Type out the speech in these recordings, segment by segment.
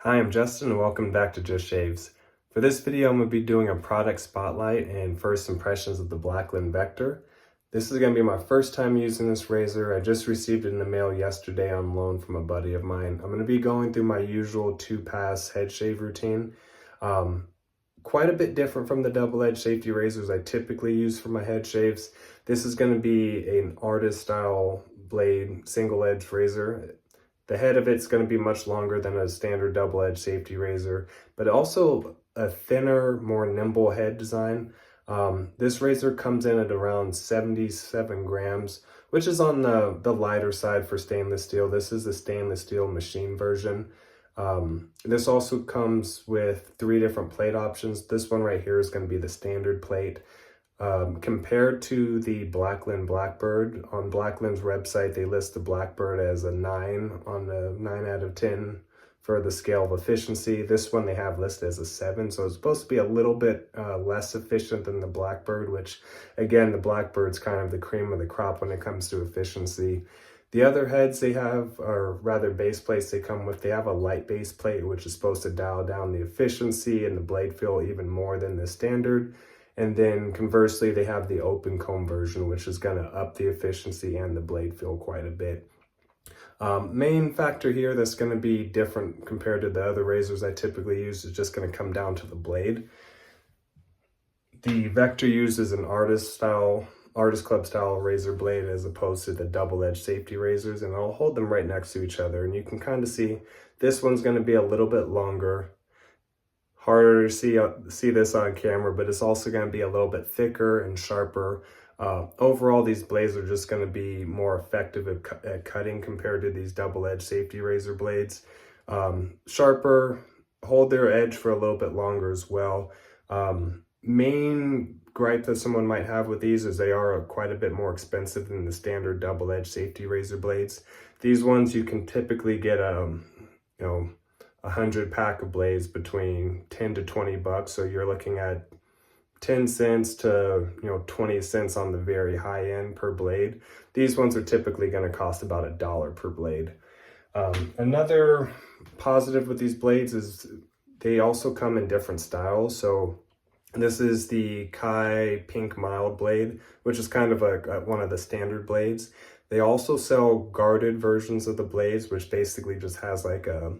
Hi, I'm Justin and welcome back to Just Shaves. For this video, I'm going to be doing a product spotlight and first impressions of the Blackland Vector. This is going to be my first time using this razor. I just received it in the mail yesterday on loan from a buddy of mine. I'm going to be going through my usual 2-pass head shave routine. Quite a bit different from the double-edged safety razors I typically use for my head shaves. This is going to be an artist style blade single-edged razor. The head of it's going to be much longer than a standard double-edged safety razor, but also a thinner, more nimble head design. This razor comes in at around 77 grams, which is on the lighter side for stainless steel. This is the stainless steel machine version. This also comes with 3 different plate options. This one right here is going to be the standard plate. Compared to the Blackland Blackbird, on Blackland's website, they list the Blackbird as a 9 on the 9 out of 10 for the scale of efficiency. This one they have listed as a 7, so it's supposed to be a little bit less efficient than the Blackbird, which again, the Blackbird's kind of the cream of the crop when it comes to efficiency. The other heads they have, or rather base plates they come with, they have a light base plate, which is supposed to dial down the efficiency and the blade feel even more than the standard. And then conversely, they have the open comb version, which is going to up the efficiency and the blade feel quite a bit. Main factor here that's going to be different compared to the other razors I typically use is just going to come down to the blade. The Vector uses an artist club style razor blade as opposed to the double-edged safety razors, and I'll hold them right next to each other, and you can kind of see this one's going to be a little bit longer. Harder to see this on camera, but it's also going to be a little bit thicker and sharper. Overall, these blades are just going to be more effective at cutting compared to these double-edged safety razor blades. Sharper, hold their edge for a little bit longer as well. Main gripe that someone might have with these is they are quite a bit more expensive than the standard double-edged safety razor blades. These ones you can typically get a 100 pack of blades between 10 to 20 bucks. So you're looking at 10 cents to 20 cents on the very high end per blade. These ones are typically going to cost about $1 per blade. Another positive with these blades is they also come in different styles. So this is the Kai Pink Mild blade, which is kind of one of the standard blades. They also sell guarded versions of the blades, which basically just has like a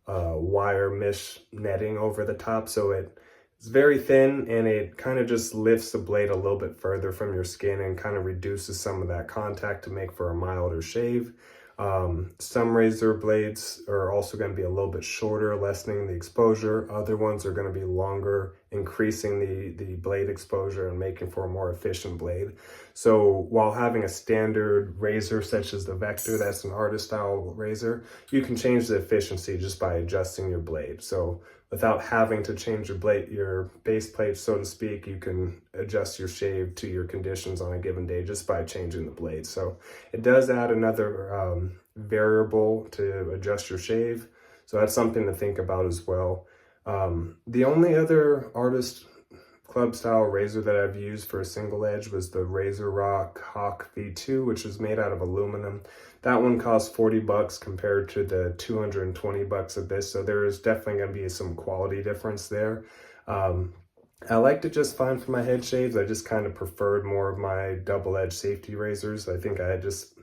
wire mesh netting over the top, so it's very thin and it kind of just lifts the blade a little bit further from your skin and kind of reduces some of that contact to make for a milder shave. Some razor blades are also going to be a little bit shorter, lessening the exposure. Other ones are going to be longer, increasing the blade exposure and making for a more efficient blade. So while having a standard razor such as the Vector, that's an artist style razor, you can change the efficiency just by adjusting your blade. So without having to change your base plate, so to speak, you can adjust your shave to your conditions on a given day just by changing the blade. So it does add another variable to adjust your shave. So that's something to think about as well. The only other artist club style razor that I've used for a single edge was the Razor Rock Hawk V2, which is made out of aluminum. That one cost 40 bucks compared to the 220 bucks of this. So there is definitely going to be some quality difference there. I liked it just fine for my head shaves. I just kind of preferred more of my double-edged safety razors. I think I just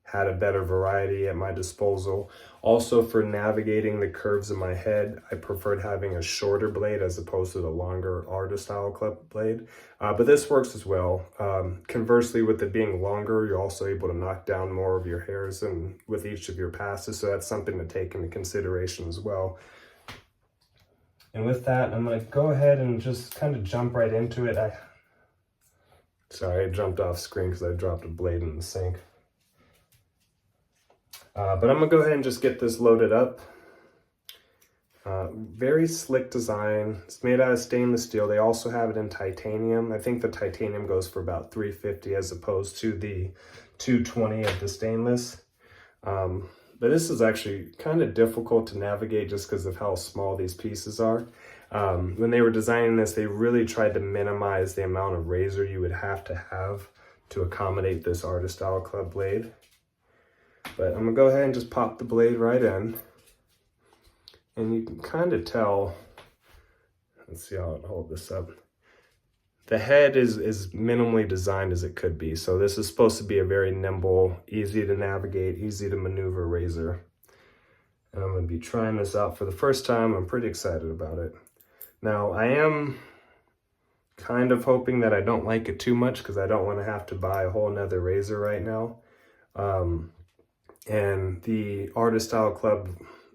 had a better variety at my disposal. Also, for navigating the curves of my head, I preferred having a shorter blade as opposed to the longer artist style club blade. But this works as well. Conversely, with it being longer, you're also able to knock down more of your hairs and with each of your passes. So that's something to take into consideration as well. And with that, I'm going to go ahead and just kind of jump right into it. Sorry, I jumped off screen because I dropped a blade in the sink. But I'm going to go ahead and just get this loaded up. Very slick design. It's made out of stainless steel. They also have it in titanium. I think the titanium goes for about $350 as opposed to the $220 of the stainless. But this is actually kind of difficult to navigate just because of how small these pieces are. When they were designing this, they really tried to minimize the amount of razor you would have to accommodate this artist style club blade. But I'm gonna go ahead and just pop the blade right in. And you can kind of tell, let's see how I'll hold this up. The head is minimally designed as it could be. So this is supposed to be a very nimble, easy to navigate, easy to maneuver razor. And I'm going to be trying this out for the first time. I'm pretty excited about it. Now, I am kind of hoping that I don't like it too much because I don't want to have to buy a whole nother razor right now. And the Artist Style Club,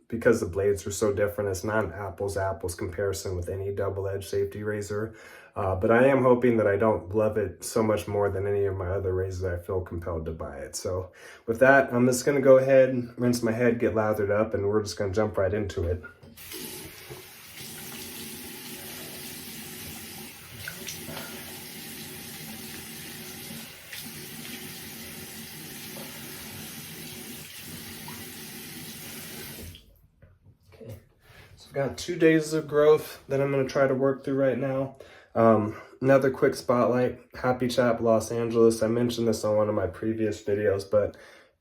because the blades are so different, it's not an apples to apples comparison with any double-edged safety razor. But I am hoping that I don't love it so much more than any of my other razors. I feel compelled to buy it. So with that, I'm just going to go ahead, rinse my head, get lathered up, and we're just going to jump right into it. Okay, so I've got 2 days of growth that I'm going to try to work through right now. Another quick spotlight, Happy Chap, Los Angeles. I mentioned this on one of my previous videos, but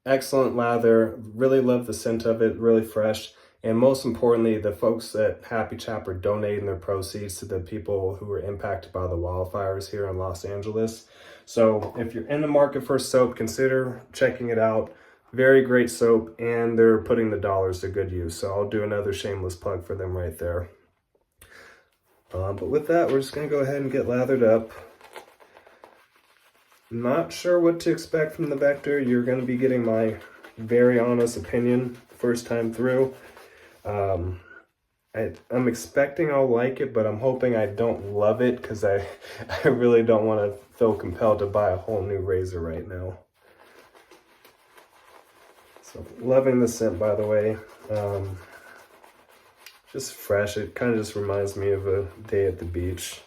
excellent lather. Really love the scent of it, really fresh. And most importantly, the folks at Happy Chap are donating their proceeds to the people who were impacted by the wildfires here in Los Angeles. So if you're in the market for soap, consider checking it out. Very great soap, and they're putting the dollars to good use. So I'll do another shameless plug for them right there. But with that, we're just going to go ahead and get lathered up. Not sure what to expect from the Vector. You're going to be getting my very honest opinion first time through. I'm expecting I'll like it, but I'm hoping I don't love it because I really don't want to feel compelled to buy a whole new razor right now. So loving the scent, by the way. Just fresh. It kind of just reminds me of a day at the beach.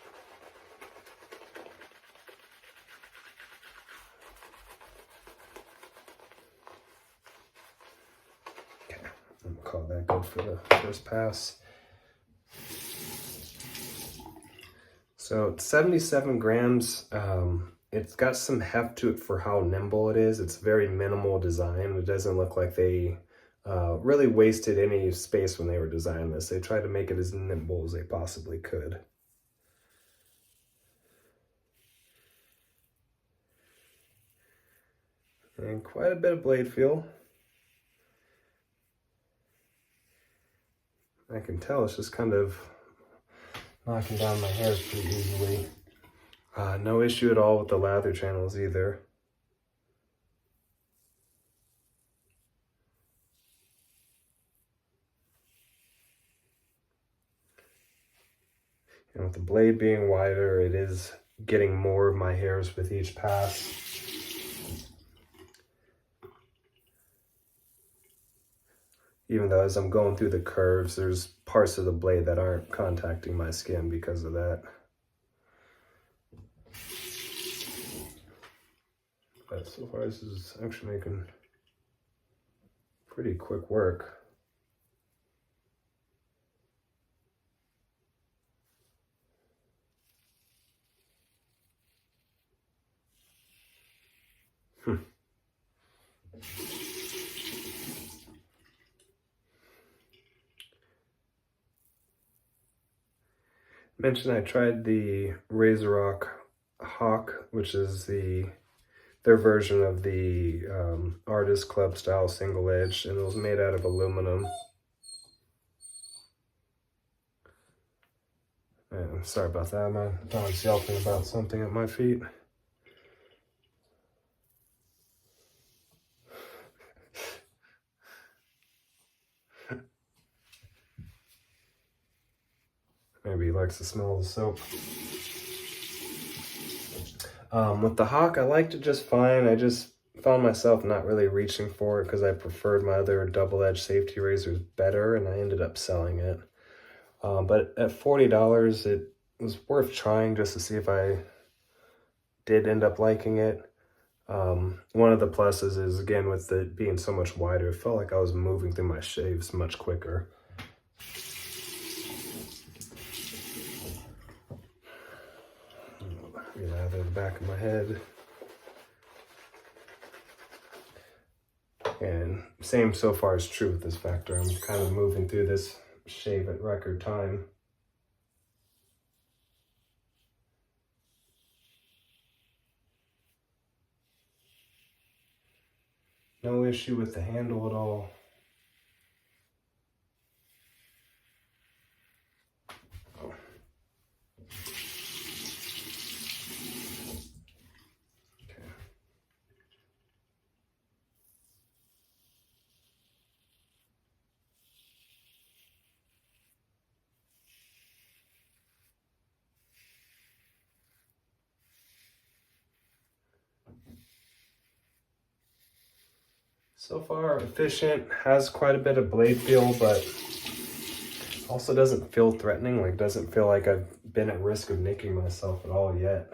Okay, I'm gonna call that good for the first pass. So it's 77 grams. It's got some heft to it for how nimble it is. It's very minimal design. It doesn't look like they really wasted any space when they were designing this. They tried to make it as nimble as they possibly could. And quite a bit of blade feel. I can tell it's just kind of knocking down my hairs pretty easily. No issue at all with the lather channels either. And with the blade being wider, it is getting more of my hairs with each pass. Even though as I'm going through the curves, there's parts of the blade that aren't contacting my skin because of that. But so far this is actually making pretty quick work. Mentioned I tried the Razorrock Hawk, which is their version of the Artist Club style single edge, and it was made out of aluminum. Sorry about that, my dog's yelping about something at my feet. Maybe he likes the smell of the soap. With the Hawk, I liked it just fine. I just found myself not really reaching for it because I preferred my other double-edged safety razors better, and I ended up selling it. But at $40, it was worth trying just to see if I did end up liking it. One of the pluses is, again, with it being so much wider, it felt like I was moving through my shaves much quicker. Lather the back of my head. And same so far is true with this Vector. I'm kind of moving through this shave at record time. No issue with the handle at all. So far efficient, has quite a bit of blade feel, but also doesn't feel threatening, like doesn't feel like I've been at risk of nicking myself at all yet.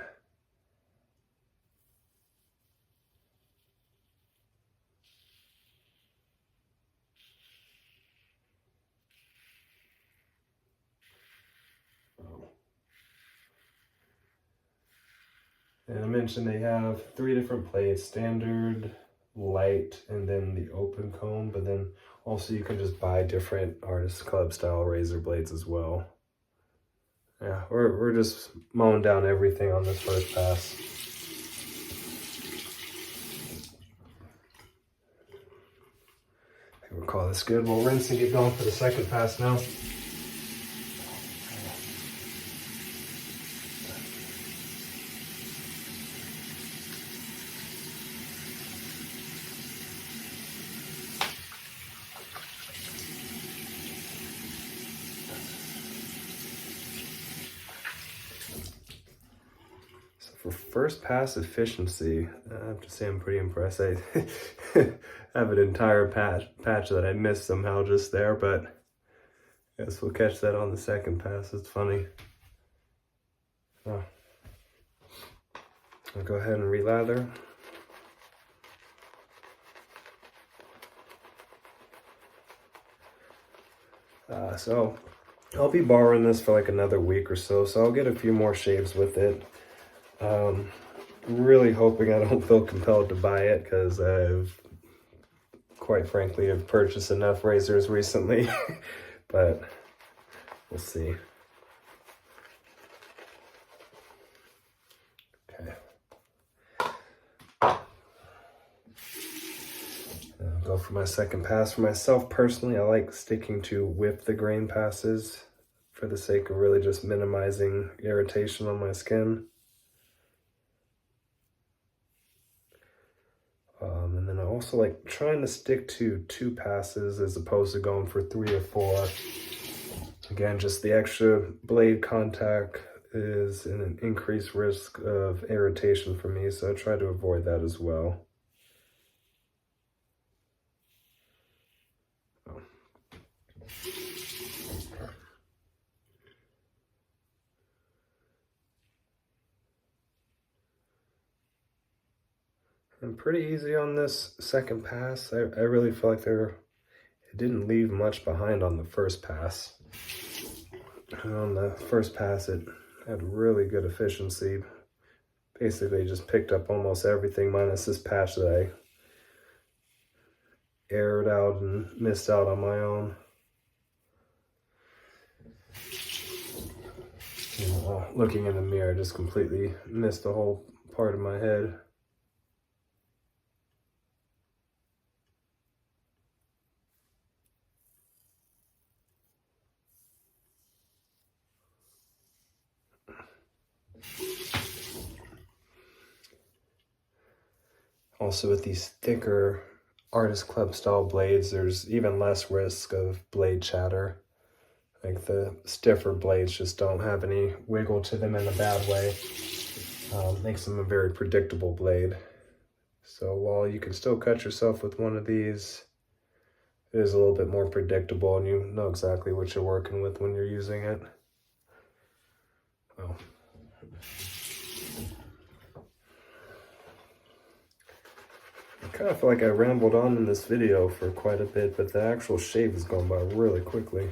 And I mentioned they have 3 different blades, standard, light, and then the open comb, but then also you can just buy different Artist Club style razor blades as well. Yeah, we're just mowing down everything on this first pass. I think we'll call this good. We'll rinse and get going for the second pass now. For first pass efficiency, I have to say I'm pretty impressed. I have an entire patch that I missed somehow just there, but I guess we'll catch that on the second pass. It's funny. Oh. I'll go ahead and relather. So I'll be borrowing this for like another week or so I'll get a few more shaves with it. Really hoping I don't feel compelled to buy it, because I've, quite frankly, have purchased enough razors recently, but we'll see. Okay. I'll go for my second pass. For myself personally, I like sticking to with the grain passes for the sake of really just minimizing irritation on my skin. And then I also like trying to stick to 2 passes as opposed to going for 3 or 4. Again, just the extra blade contact is an increased risk of irritation for me, so I try to avoid that as well. I'm pretty easy on this second pass. I really feel like it didn't leave much behind on the first pass. On the first pass, it had really good efficiency. Basically just picked up almost everything minus this patch that I aired out and missed out on my own. Looking in the mirror, I just completely missed the whole part of my head. Also, with these thicker Artist Club style blades, there's even less risk of blade chatter. Like the stiffer blades just don't have any wiggle to them in a bad way. Makes them a very predictable blade. So while you can still cut yourself with one of these, it is a little bit more predictable and you know exactly what you're working with when you're using it. Oh. I kind of feel like I rambled on in this video for quite a bit, but the actual shave has gone by really quickly.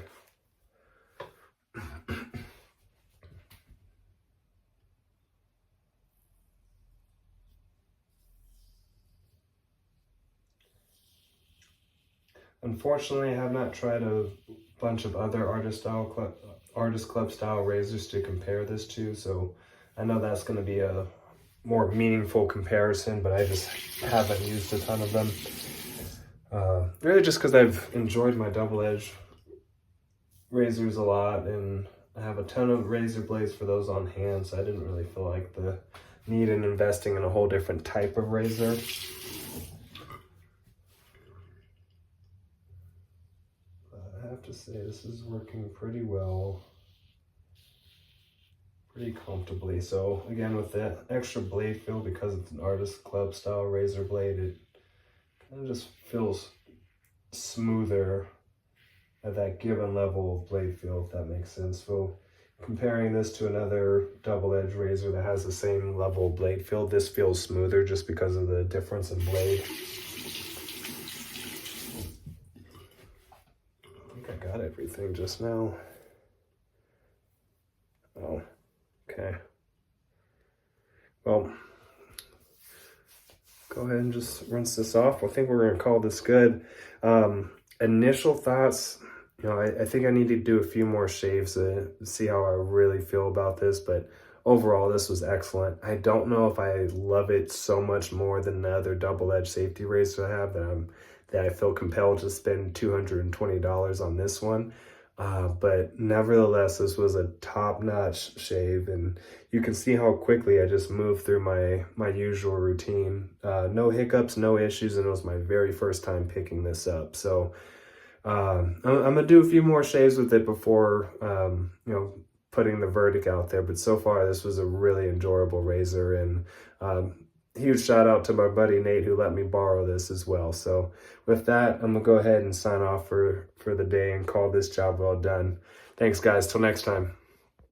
Unfortunately, I have not tried a bunch of other artist club style razors to compare this to, so I know that's going to be a more meaningful comparison, but I just haven't used a ton of them. Really just because I've enjoyed my double edge razors a lot, and I have a ton of razor blades for those on hand, so I didn't really feel like the need in investing in a whole different type of razor. I have to say this is working pretty well, pretty comfortably. So again, with that extra blade feel, because it's an artist club style razor blade, it kind of just feels smoother at that given level of blade feel, if that makes sense. So comparing this to another double edge razor that has the same level of blade feel, this feels smoother just because of the difference in blade. I think I got everything just now. Oh, okay. Well, go ahead and just rinse this off. I think we're gonna call this good. Initial thoughts, you know, I think I need to do a few more shaves to see how I really feel about this, but overall this was excellent. I don't know if I love it so much more than the other double edge safety razor I have that I feel compelled to spend $220 on this one. But nevertheless, this was a top-notch shave, and you can see how quickly I just moved through my usual routine. No hiccups, no issues, and it was my very first time picking this up. So I'm gonna do a few more shaves with it before you know, putting the verdict out there. But so far, this was a really enjoyable razor, and huge shout out to my buddy Nate who let me borrow this as well. So with that, I'm gonna go ahead and sign off for the day and call this job well done. Thanks guys, till next time.